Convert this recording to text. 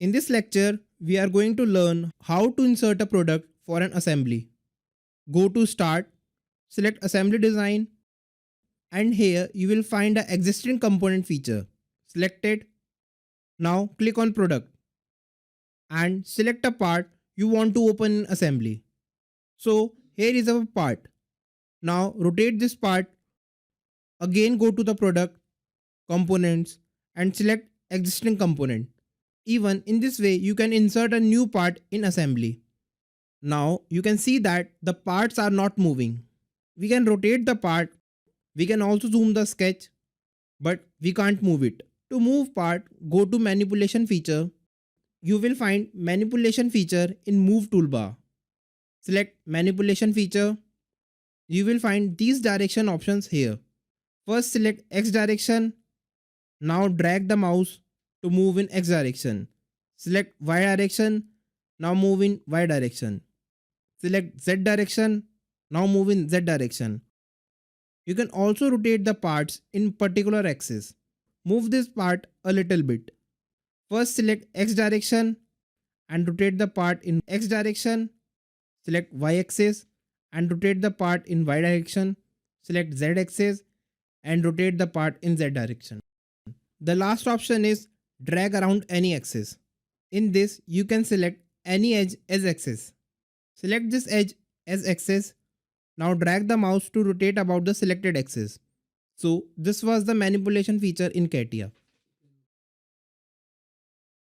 In this lecture, we are going to learn how to insert a product for an assembly. Go to Start, select Assembly Design, and here you will find the existing component feature. Select it. Now click on Product and select a part you want to open in assembly. So here is our part. Now rotate this part. Again go to the product, components, and select existing component. Even in this way you can insert a new part in assembly. Now you can see that the parts are not moving. We can rotate the part, we can also zoom the sketch, but we can't move it. To move part, go to manipulation feature. You will find manipulation feature in move toolbar. Select manipulation feature. You will find these direction options here. First select X direction. Now drag the mouse to move in X direction. Select Y direction. Now move in Y direction. Select Z direction. Now move in Z direction. You can also rotate the parts in particular axis. Move this part a little bit. First select X direction and rotate the part in X direction. Select Y axis and rotate the part in Y direction. Select Z axis and rotate the part in Z direction. The last option is drag around any axis. In this, you can select any edge as axis. Select this edge as axis. Now drag the mouse to rotate about the selected axis. So this was the manipulation feature in Catia.